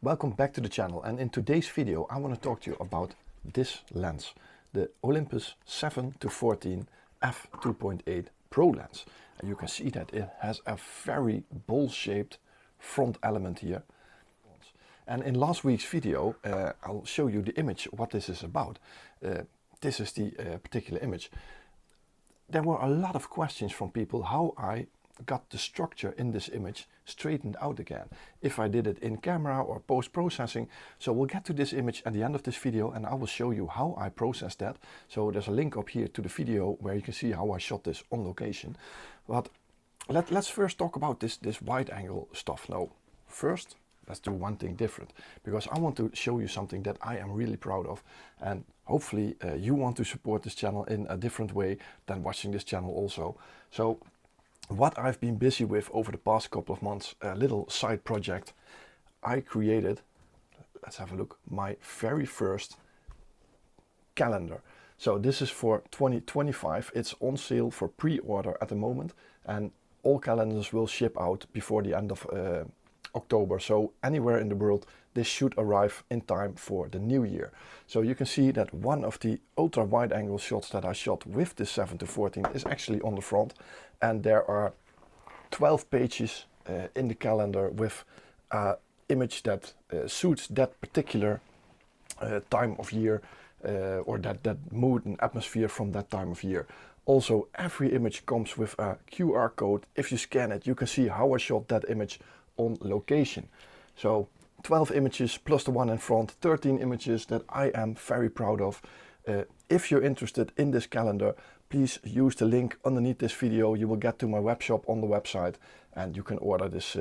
Welcome back to the channel, and in today's video I want to talk to you about this lens, the Olympus 7-14 f2.8 Pro lens. And you can see that it has a very bowl-shaped front element here. And in last week's video I'll show you the image, what this is about. This is the particular image. There were a lot of questions from people how I got the structure in this image straightened out again, if I did it in camera or post-processing. So we'll get to this image at the end of this video and I will show you how I processed that. So there's a link up here to the video where you can see how I shot this on location. But let's first talk about this wide angle stuff. Now first let's do one thing different, because I want to show you something that I am really proud of, and hopefully you want to support this channel in a different way than watching this channel also. So what I've been busy with over the past couple of months, a little side project, I created, let's have a look, my very first calendar. So this is for 2025. It's on sale for pre-order at the moment, and all calendars will ship out before the end of October. So anywhere in the world this should arrive in time for the new year. So you can see that one of the ultra wide angle shots that I shot with the 7-14 is actually on the front, and there are 12 pages in the calendar with an image that suits that particular time of year, or that mood and atmosphere from that time of year. Also, every image comes with a QR code. If you scan it, you can see how I shot that image on location. So 12 images plus the one in front, 13 images that I am very proud of. If you're interested in this calendar, please use the link underneath this video. You will get to my webshop on the website and you can order this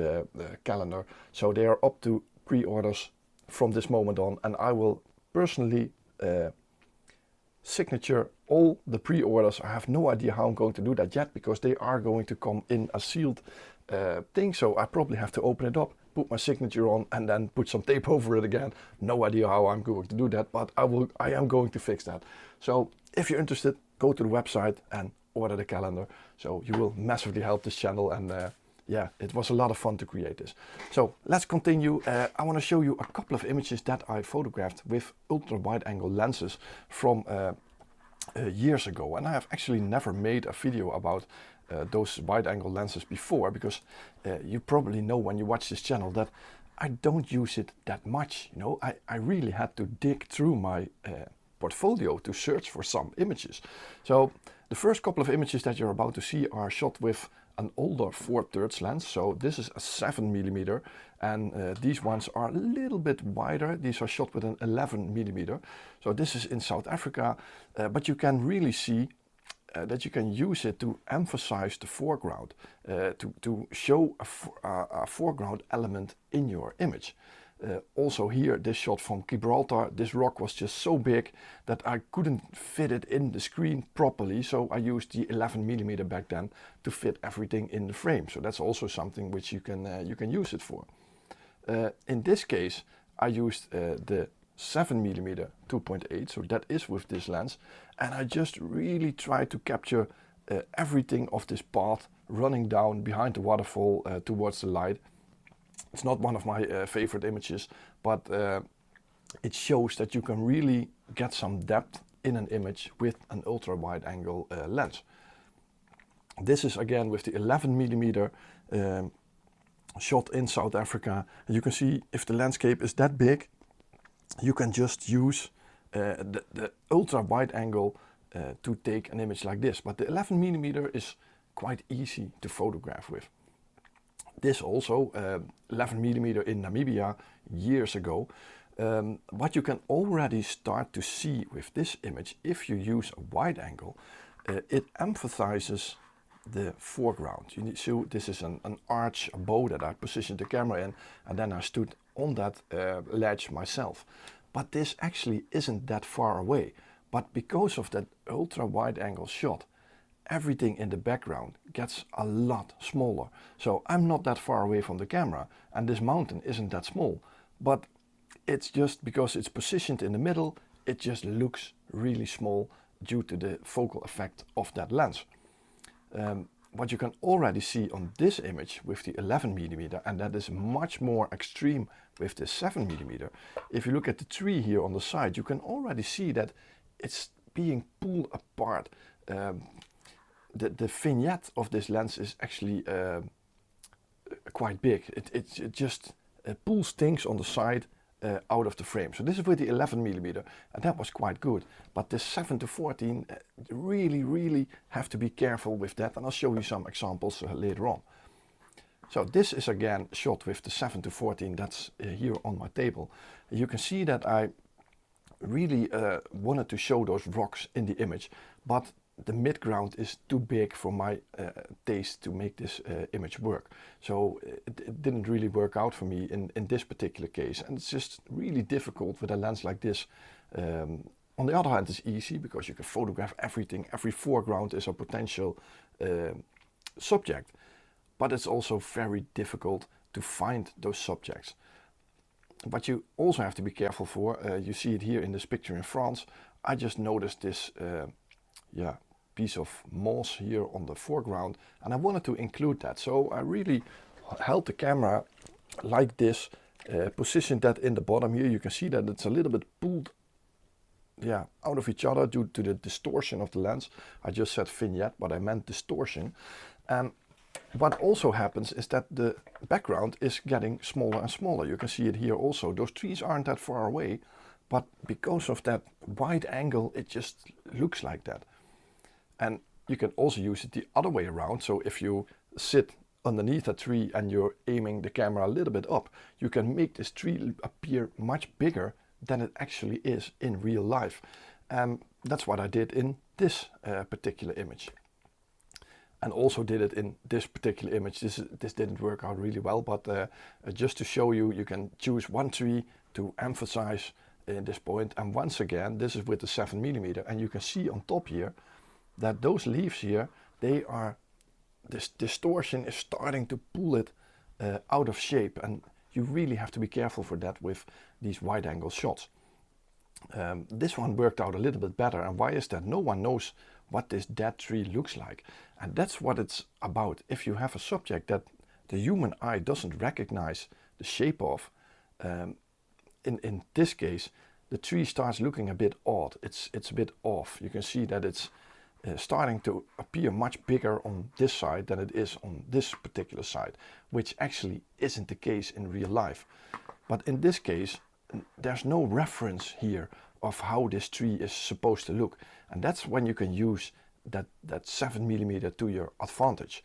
calendar. So they are up to pre-orders from this moment on, and I will personally signature all the pre-orders. I have no idea how I'm going to do that yet, because they are going to come in a sealed thing, so I probably have to open it up, put my signature on, and then put some tape over it again. No idea how I'm going to do that, but I am going to fix that. So if you're interested, go to the website and order the calendar. So you will massively help this channel, and yeah, it was a lot of fun to create this. So let's continue. I want to show you a couple of images that I photographed with ultra wide angle lenses from years ago, and I have actually never made a video about those wide angle lenses before, because you probably know when you watch this channel that I don't use it that much. You know, I really had to dig through my portfolio to search for some images. So the first couple of images that you're about to see are shot with an older 4/3 lens. So this is a 7mm, and these ones are a little bit wider. These are shot with an 11mm. So this is in South Africa, but you can really see that you can use it to emphasize the foreground, to show a foreground element in your image. Also here, this shot from Gibraltar, this rock was just so big that I couldn't fit it in the screen properly, so I used the 11mm back then to fit everything in the frame. So that's also something which you can use it for. In this case, I used the 7mm 2.8, so that is with this lens, and I just really tried to capture everything of this path running down behind the waterfall towards the light. It's not one of my favorite images, but it shows that you can really get some depth in an image with an ultra wide angle lens. This is again with the 11mm shot in South Africa. And you can see if the landscape is that big, you can just use the ultra wide angle to take an image like this. But the 11mm is quite easy to photograph with. This also 11mm in Namibia years ago. What you can already start to see with this image, if you use a wide angle, it emphasizes the foreground. So this is an arch, a bow that I positioned the camera in, and then I stood on that ledge myself. But this actually isn't that far away. But because of that ultra wide angle shot, everything in the background gets a lot smaller. So I'm not that far away from the camera, and this mountain isn't that small, but it's just because it's positioned in the middle, it just looks really small due to the focal effect of that lens. what you can already see on this image with the 11mm, and that is much more extreme with the 7mm. If you look at the tree here on the side, you can already see that it's being pulled apart. The vignette of this lens is actually quite big. It just pulls things on the side out of the frame. So this is with the 11mm, and that was quite good. But the 7-14, really have to be careful with that, and I'll show you some examples later on. So this is again shot with the 7-14, that's here on my table. You can see that I really wanted to show those rocks in the image, but the midground is too big for my taste to make this image work. So it didn't really work out for me in this particular case, and it's just really difficult with a lens like this. On the other hand, it's easy because you can photograph everything. Every foreground is a potential subject, but it's also very difficult to find those subjects. But you also have to be careful for, you see it here in this picture in France. I just noticed this piece of moss here on the foreground, and I wanted to include that. So I really held the camera like this, positioned that in the bottom here. You can see that it's a little bit pulled out of each other due to the distortion of the lens. I just said vignette, but I meant distortion. What also happens is that the background is getting smaller and smaller. You can see it here also. Those trees aren't that far away, but because of that wide angle, it just looks like that. And you can also use it the other way around. So if you sit underneath a tree and you're aiming the camera a little bit up, you can make this tree appear much bigger than it actually is in real life. That's what I did in this particular image. And also did it in this particular image. This didn't work out really well, but just to show you, you can choose one tree to emphasize in this point. And once again, this is with the 7mm, and you can see on top here that those leaves here, this distortion is starting to pull it out of shape, and you really have to be careful for that with these wide angle shots. This one worked out a little bit better, and why is that? No one knows what this dead tree looks like, and that's what it's about. If you have a subject that the human eye doesn't recognize the shape of, in this case, the tree starts looking a bit odd. It's a bit off. You can see that it's starting to appear much bigger on this side than it is on this particular side, which actually isn't the case in real life. But in this case, there's no reference here of how this tree is supposed to look, and that's when you can use that 7mm to your advantage.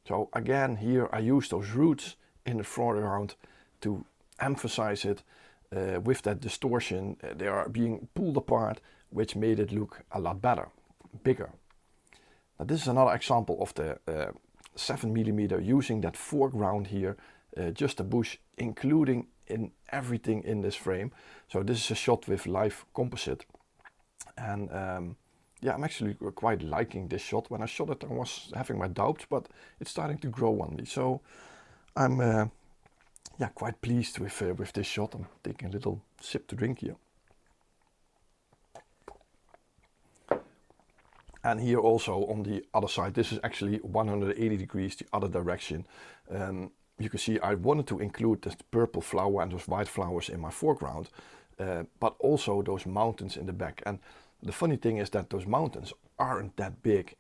So again, here I use those roots in the foreground to emphasize it with that distortion. They are being pulled apart, which made it look a lot better, bigger. Now this is another example of the 7mm using that foreground here, just a bush, including in everything in this frame. So this is a shot with live composite, and I'm actually quite liking this shot. When I shot it, I was having my doubts, but it's starting to grow on me. So I'm quite pleased with this shot. I'm taking a little sip to drink here. And here also on the other side, this is actually 180 degrees the other direction. You can see I wanted to include this purple flower and those white flowers in my foreground, but also those mountains in the back. And the funny thing is that those mountains aren't that big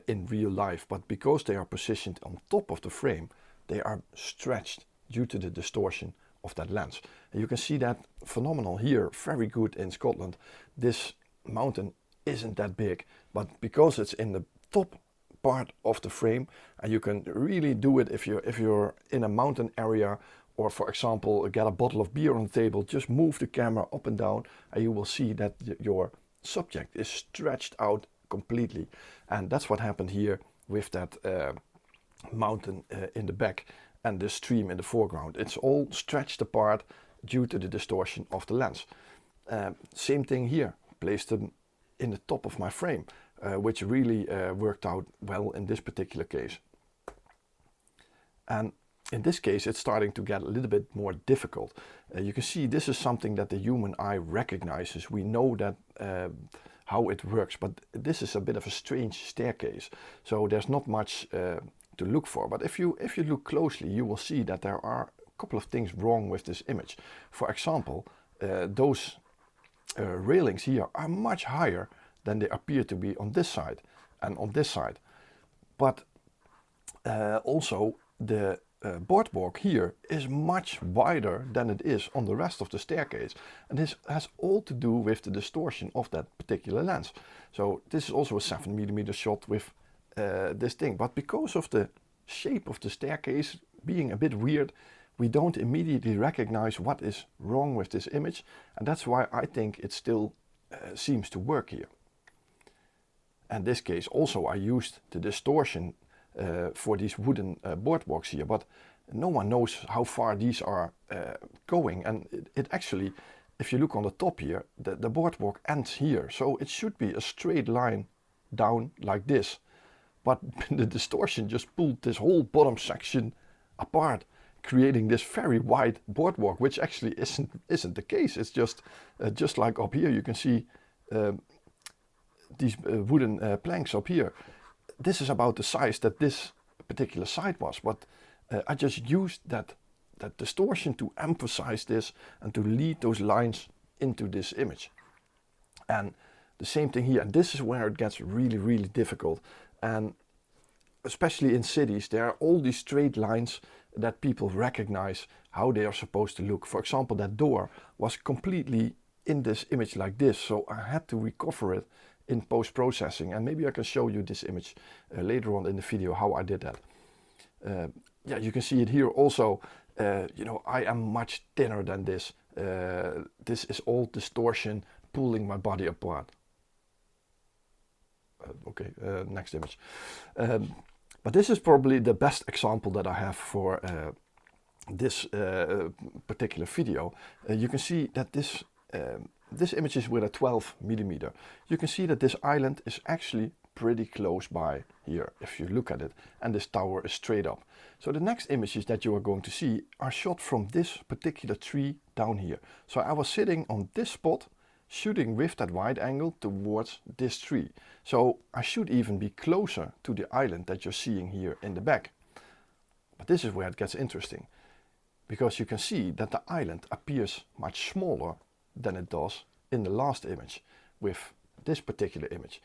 in real life, but because they are positioned on top of the frame, they are stretched due to the distortion of that lens. And you can see that phenomenal here, very good in Scotland. This mountain isn't that big, but because it's in the top part of the frame, and you can really do it if you're in a mountain area, or for example get a bottle of beer on the table, just move the camera up and down and you will see that your subject is stretched out completely. And that's what happened here with that mountain in the back and the stream in the foreground. It's all stretched apart due to the distortion of the lens. Same thing here, placed them in the top of my frame, which really worked out well in this particular case. And in this case, it's starting to get a little bit more difficult. You can see this is something that the human eye recognizes. We know that how it works, but this is a bit of a strange staircase, so there's not much to look for. But if you look closely, you will see that there are a couple of things wrong with this image. For example, those railings here are much higher than they appear to be on this side and on this side. But also the boardwalk here is much wider than it is on the rest of the staircase, and this has all to do with the distortion of that particular lens. So this is also a 7mm shot with this thing, but because of the shape of the staircase being a bit weird, we don't immediately recognize what is wrong with this image, and that's why I think it still seems to work here. In this case also I used the distortion for these wooden boardwalks here, but no one knows how far these are going, and it actually, if you look on the top here, the boardwalk ends here, so it should be a straight line down like this, but the distortion just pulled this whole bottom section apart, creating this very wide boardwalk, which actually isn't the case. It's just like up here you can see these wooden planks up here. This is about the size that this particular side was, but I just used that distortion to emphasize this and to lead those lines into this image. And the same thing here, and this is where it gets really, really difficult. And especially in cities, there are all these straight lines that people recognize how they are supposed to look. For example, that door was completely in this image like this, so I had to recover it in post-processing, and maybe I can show you this image later on in the video how I did that. Yeah, you can see it here also. You know, I am much thinner than this. This is all distortion pulling my body apart. Okay, next image. But this is probably the best example that I have for this particular video. You can see that this image is with a 12mm. You can see that this island is actually pretty close by here if you look at it, and this tower is straight up. So the next images that you are going to see are shot from this particular tree down here. So I was sitting on this spot shooting with that wide angle towards this tree. So I should even be closer to the island that you're seeing here in the back. But this is where it gets interesting, because you can see that the island appears much smaller than it does in the last image with this particular image.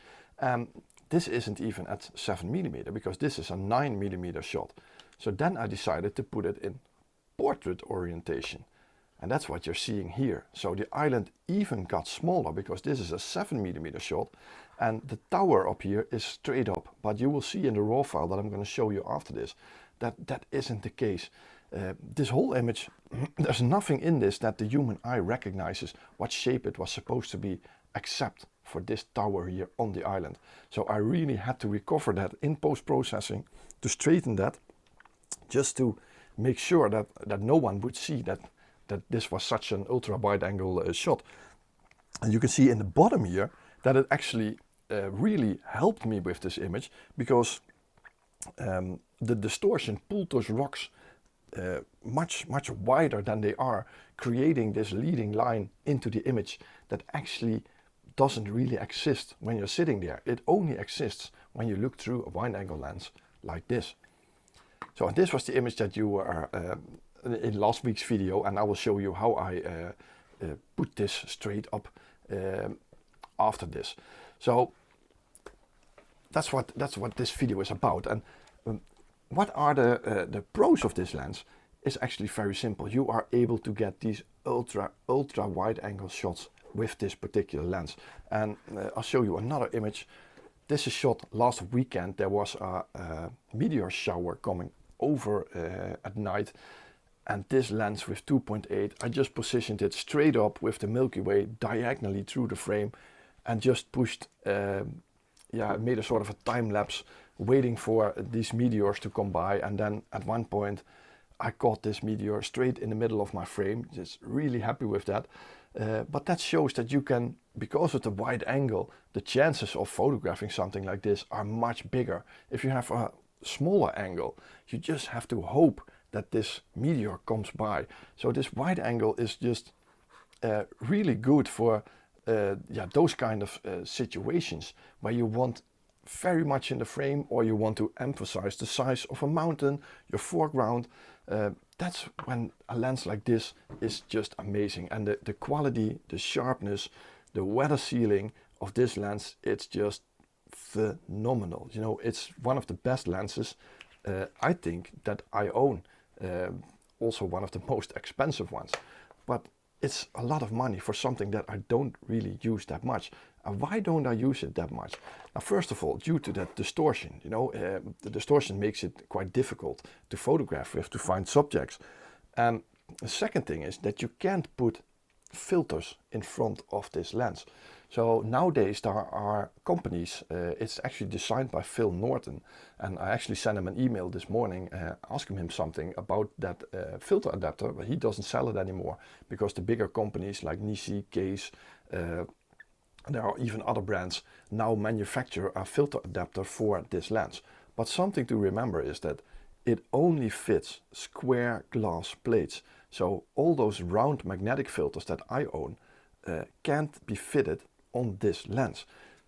This isn't even at 7mm, because this is a 9mm shot. So then I decided to put it in portrait orientation, and that's what you're seeing here. So the island even got smaller because this is a 7mm shot, and the tower up here is straight up. But you will see in the raw file that I'm going to show you after this that isn't the case. This whole image, there's nothing in this that the human eye recognizes what shape it was supposed to be, except for this tower here on the island. So I really had to recover that in post-processing to straighten that, just to make sure that no one would see that this was such an ultra wide angle shot. And you can see in the bottom here that it actually really helped me with this image, because the distortion pulled those rocks much wider than they are, creating this leading line into the image that actually doesn't really exist when you're sitting there. It only exists when you look through a wide angle lens like this. So this was the image that you were in last week's video, and I will show you how I put this straight up after this. So that's what this video is about. And what are the pros of this lens? Is actually very simple. You are able to get these ultra wide angle shots with this particular lens. And I'll show you another image. This is shot last weekend. There was a meteor shower coming over at night, and this lens with 2.8, I just positioned it straight up with the Milky Way diagonally through the frame, and just pushed, made a sort of a time lapse waiting for these meteors to come by. And then at one point I caught this meteor straight in the middle of my frame. Just really happy with that. But that shows that you can, because of the wide angle, the chances of photographing something like this are much bigger. If you have a smaller angle, you just have to hope that this meteor comes by. So this wide angle is just really good for yeah, those kind of situations where you want very much in the frame, or you want to emphasize the size of a mountain, your foreground, that's when a lens like this is just amazing. And the quality, the sharpness, the weather sealing of this lens, it's just phenomenal. You know, it's one of the best lenses I think that I own. Also one of the most expensive ones, but it's a lot of money for something that I don't really use that much. And why don't I use it that much? Now, first of all, due to that distortion. You know, the distortion makes it quite difficult to photograph with, to find subjects. And the second thing is that you can't put filters in front of this lens. So nowadays there are companies, it's actually designed by Phil Norton, and I actually sent him an email this morning asking him something about that filter adapter, but he doesn't sell it anymore because the bigger companies like Nisi, Case, there are even other brands now manufacture a filter adapter for this lens. But something to remember is that it only fits square glass plates. So all those round magnetic filters that I own can't be fitted on this lens.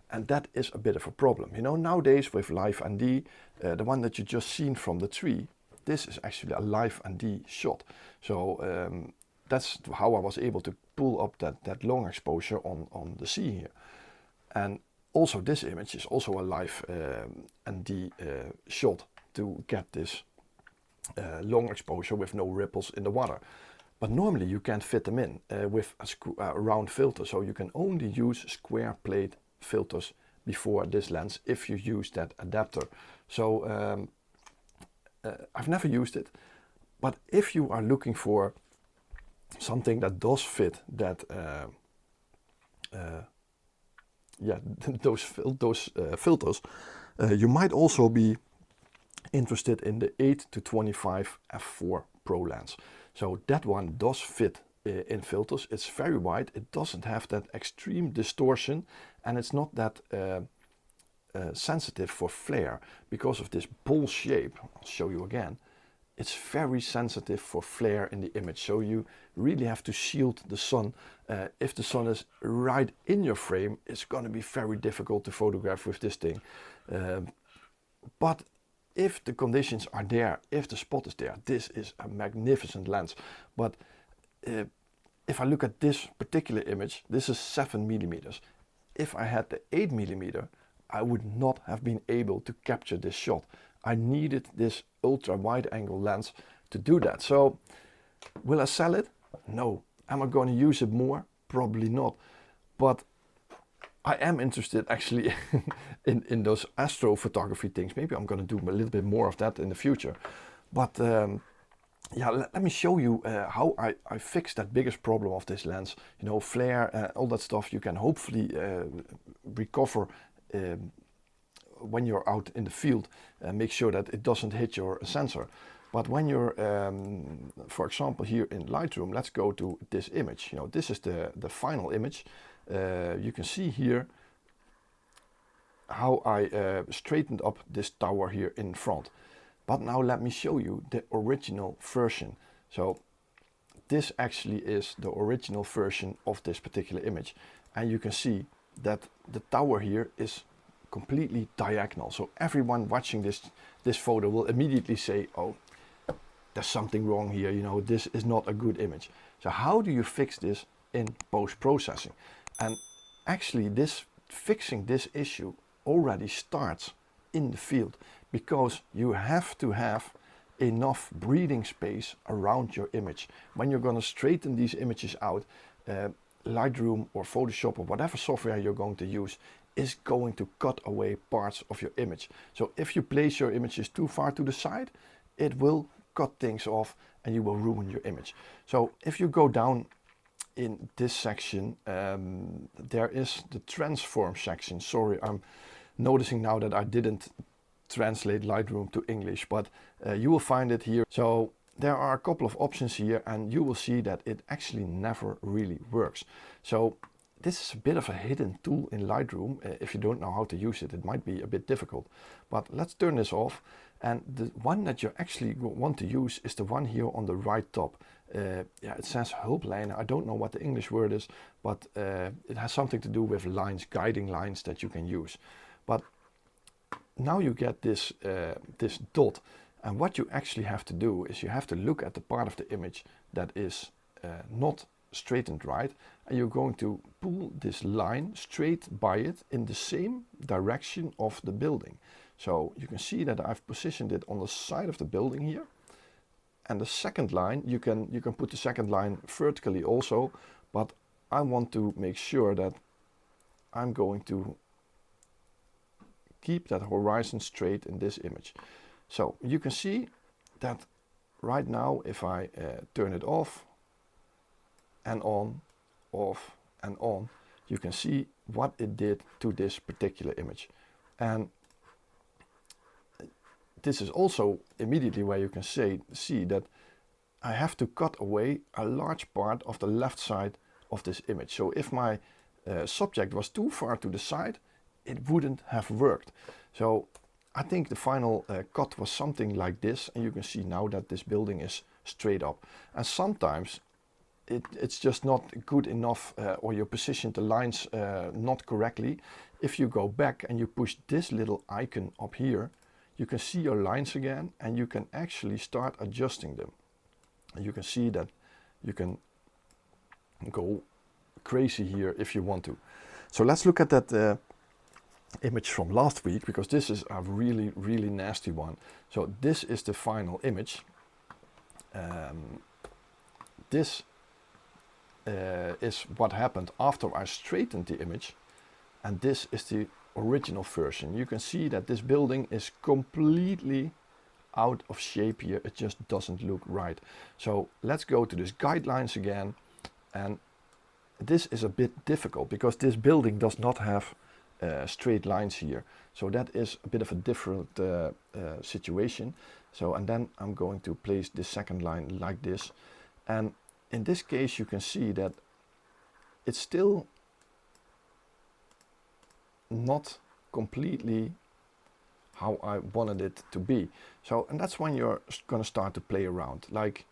And that is a bit of a problem. You know, nowadays with Live ND, the one that you just seen from the tree, this is actually a Live ND shot. So that's how I was able to pull up that long exposure on the sea here. And also this image is also a Live ND shot to get this long exposure with no ripples in the water. But normally you can't fit them in with a round filter, so you can only use square plate filters before this lens if you use that adapter. So I've never used it, but if you are looking for something that does fit that yeah, those filters, you might also be interested in the 8-25 f4 Pro lens. So that one does fit in filters. It's very wide, it doesn't have that extreme distortion, and it's not that sensitive for flare because of this bowl shape. I'll show you again. It's very sensitive for flare in the image, so you really have to shield the sun. If the sun is right in your frame, it's going to be very difficult to photograph with this thing. But if the conditions are there, if the spot is there, this is a magnificent lens. But if I look at this particular image, this is 7mm. If I had the 8mm, I would not have been able to capture this shot. I needed this ultra wide angle lens to do that. So will I sell it? No. Am I going to use it more? Probably not. But I am interested actually in those astrophotography things. Maybe I'm going to do a little bit more of that in the future. But yeah, let me show you how I fixed that biggest problem of this lens. You know, flare, all that stuff you can hopefully recover when you're out in the field. Make sure that it doesn't hit your sensor. But when you're, for example, here in Lightroom, let's go to this image. You know, this is the final image. You can see here how I straightened up this tower here in front. But now let me show you the original version. So this actually is the original version of this particular image. And you can see that the tower here is completely diagonal. So everyone watching this photo will immediately say, oh, there's something wrong here. You know, this is not a good image. So how do you fix this in post-processing? And actually fixing this issue already starts in the field, because you have to have enough breathing space around your image. When you're going to straighten these images out, Lightroom or Photoshop or whatever software you're going to use is going to cut away parts of your image. So if you place your images too far to the side, it will cut things off and you will ruin your image. So if you go down in this section, there is the transform section. Sorry, I'm noticing now that I didn't translate Lightroom to English, but you will find it here. So there are a couple of options here, and you will see that it actually never really works. So this is a bit of a hidden tool in Lightroom. If you don't know how to use it, it might be a bit difficult. But let's turn this off. And the one that you actually want to use is the one here on the right top. yeah, it says hulplijn. I don't know what the English word is, but it has something to do with lines, guiding lines that you can use. But now you get this, this dot, and what you actually have to do is you have to look at the part of the image that is not straightened right, and you're going to pull this line straight by it in the same direction of the building. So you can see that I've positioned it on the side of the building here, and the second line, you can put the second line vertically also, but I want to make sure that I'm going to keep that horizon straight in this image. So you can see that right now, if I turn it off and on, off and on, you can see what it did to this particular image. And this is also immediately where you can see that I have to cut away a large part of the left side of this image. So if my subject was too far to the side, it wouldn't have worked. So I think the final cut was something like this, and you can see now that this building is straight up. And sometimes it's just not good enough, or you position the lines not correctly. If you go back and you push this little icon up here, you can see your lines again, and you can actually start adjusting them. And you can see that you can go crazy here if you want to. So let's look at that image from last week, because this is a really nasty one. So this is the final image. This is what happened after I straightened the image, and this is the original version. You can see that this building is completely out of shape here. It just doesn't look right. So let's go to this guidelines again, and this is a bit difficult because this building does not have straight lines here. So that is a bit of a different situation. So, and then I'm going to place the second line like this, and in this case you can see that it's still not completely how I wanted it to be. So, and that's when you're going to start to play around. Like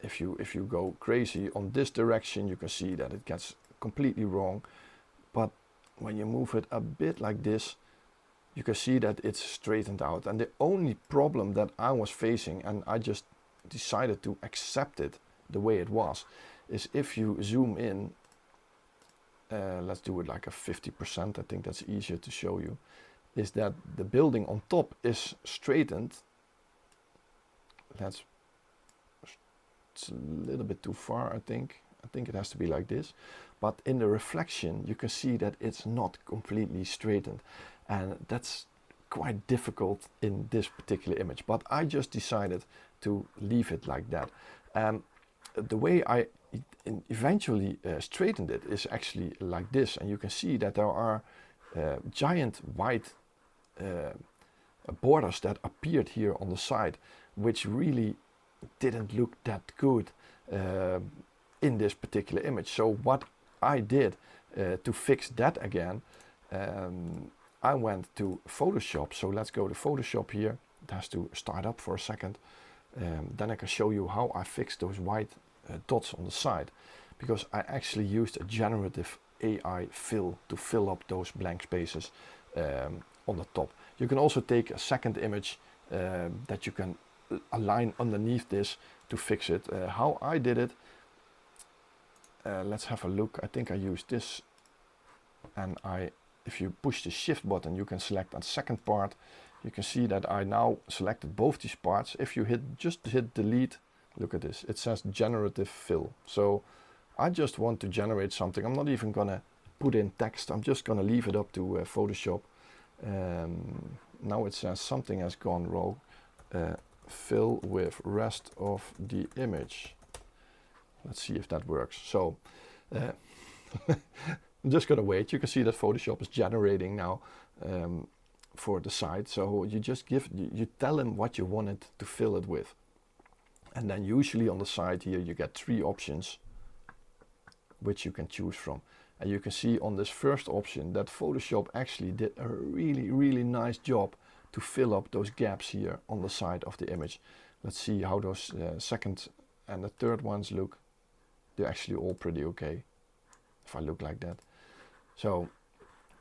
if you go crazy on this direction, you can see that it gets completely wrong. But when you move it a bit like this, you can see that it's straightened out. And the only problem that I was facing, and I just decided to accept it the way it was, is if you zoom in, let's do it like a 50%, I think that's easier to show you, is that the building on top is straightened. It's a little bit too far, I think. I think it has to be like this. But in the reflection, you can see that it's not completely straightened. And that's quite difficult in this particular image. But I just decided to leave it like that. The way I eventually straightened it is actually like this. And you can see that there are giant white borders that appeared here on the side, which really didn't look that good in this particular image. So what I did to fix that again, I went to Photoshop. So let's go to Photoshop here. It has to start up for a second. Then I can show you how I fixed those white dots on the side, because I actually used a generative AI fill to fill up those blank spaces on the top. You can also take a second image that you can align underneath this to fix it. How I did it, let's have a look. I think I used this, and if you push the shift button, you can select a second part. You can see that I now selected both these parts. If you just hit delete, look at this, it says generative fill. So I just want to generate something. I'm not even gonna put in text. I'm just gonna leave it up to Photoshop. Now it says something has gone wrong. Fill with rest of the image. Let's see if that works. So I'm just gonna wait. You can see that Photoshop is generating now for the side. So you just you tell him what you want it to fill it with. And then usually on the side here you get 3 options which you can choose from. And you can see on this first option that Photoshop actually did a really nice job to fill up those gaps here on the side of the image. Let's see how those second and the third ones look, they're actually all pretty okay if I look like that. So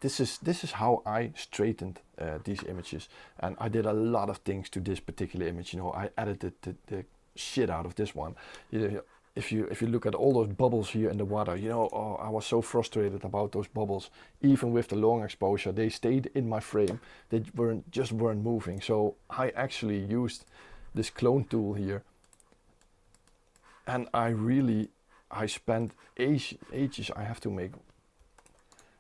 this is how I straightened these images, and I did a lot of things to this particular image. You know, I edited the shit out of this one. You know, if you look at all those bubbles here in the water, you know, oh, I was so frustrated about those bubbles. Even with the long exposure, they stayed in my frame. They weren't moving. So I actually used this clone tool here, and I spent ages. I have to make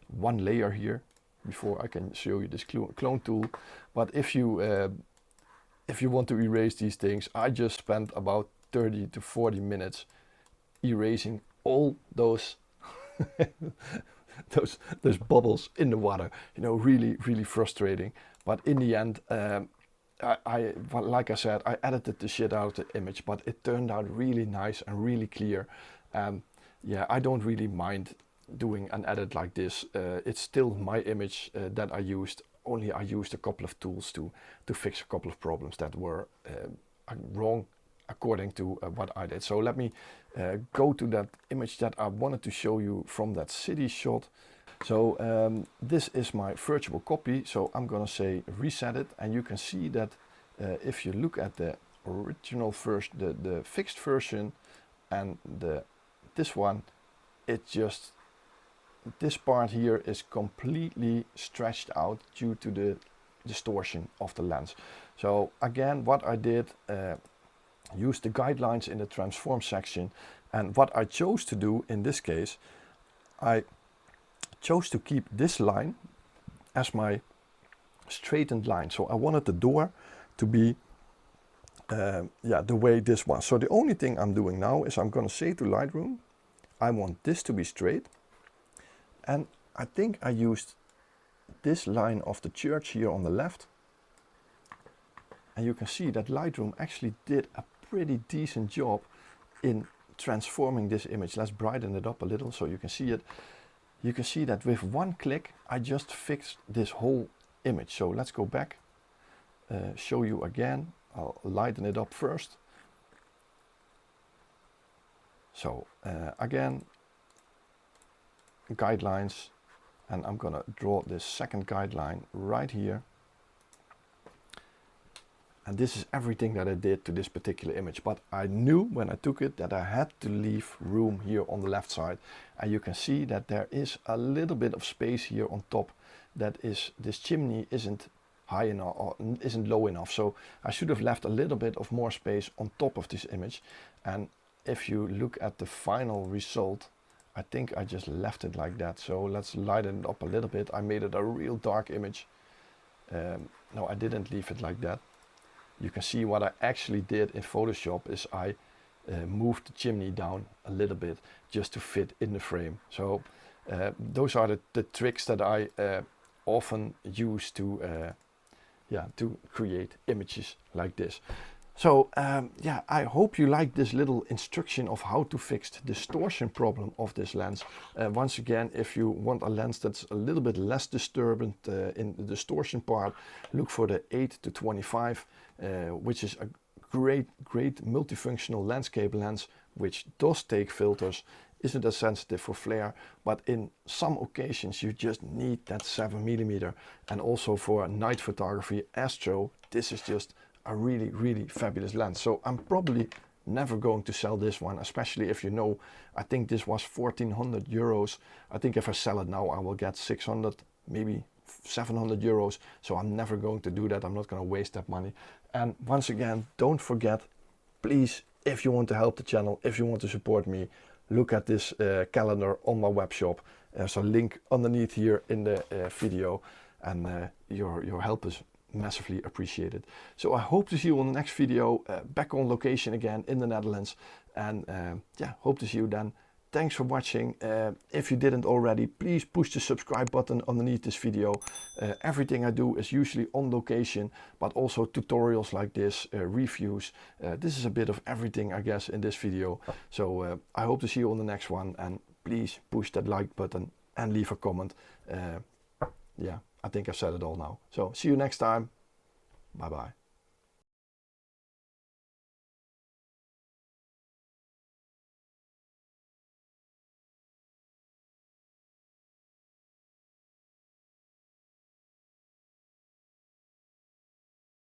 one layer here before I can show you this clone tool. But if you want to erase these things, I just spent about 30 to 40 minutes erasing all those those bubbles in the water. You know, really frustrating. But in the end, like I said, I edited the shit out of the image, but it turned out really nice and really clear. Yeah, I don't really mind doing an edit like this. It's still my image that I used. Only I used a couple of tools to fix a couple of problems that were wrong according to what I did. So let me go to that image that I wanted to show you from that city shot. So this is my virtual copy. So I'm gonna say reset it, and you can see that if you look at the original version, the fixed version, and this one, it just, this part here is completely stretched out due to the distortion of the lens. So again, what I did, use the guidelines in the transform section, and what I chose to do in this case, I chose to keep this line as my straightened line. So I wanted the door to be the way this was. So the only thing I'm doing now is I'm going to say to Lightroom, I want this to be straight, and I think I used this line of the church here on the left, and you can see that Lightroom actually did a pretty decent job in transforming this image. Let's brighten it up a little so you can see it. You can see that with one click I just fixed this whole image. So let's go back, show you again. I'll lighten it up first. So again, guidelines, and I'm gonna draw this second guideline right here. And this is everything that I did to this particular image. But I knew when I took it that I had to leave room here on the left side. And you can see that there is a little bit of space here on top. That is, this chimney isn't high enough or isn't low enough. So I should have left a little bit of more space on top of this image. And if you look at the final result, I think I just left it like that. So let's lighten it up a little bit. I made it a real dark image. No, I didn't leave it like that. You can see what I actually did in Photoshop is I moved the chimney down a little bit just to fit in the frame. So those are the tricks that I often use to create images like this. So I hope you like this little instruction of how to fix the distortion problem of this lens. Once again, if you want a lens that's a little bit less disturbant in the distortion part, look for the 8-25, which is a great multifunctional landscape lens, which does take filters, isn't as sensitive for flare, but in some occasions you just need that 7mm. And also for night photography, astro, this is just a really fabulous lens. So I'm probably never going to sell this one, especially if you know, I think this was 1400 euros. I think if I sell it now I will get 600, maybe 700 euros. So I'm never going to do that. I'm not going to waste that money. And once again, don't forget, please, if you want to help the channel, if you want to support me, look at this calendar on my web shop. There's a link underneath here in the video, and your help is massively appreciated. So I hope to see you on the next video, back on location again in the Netherlands, and hope to see you then. Thanks for watching. If you didn't already, please push the subscribe button underneath this video. Everything I do is usually on location, but also tutorials like this, reviews. This is a bit of everything, I guess, in this video. So I hope to see you on the next one, and please push that like button and leave a comment. I think I've said it all now. So see you next time. Bye bye.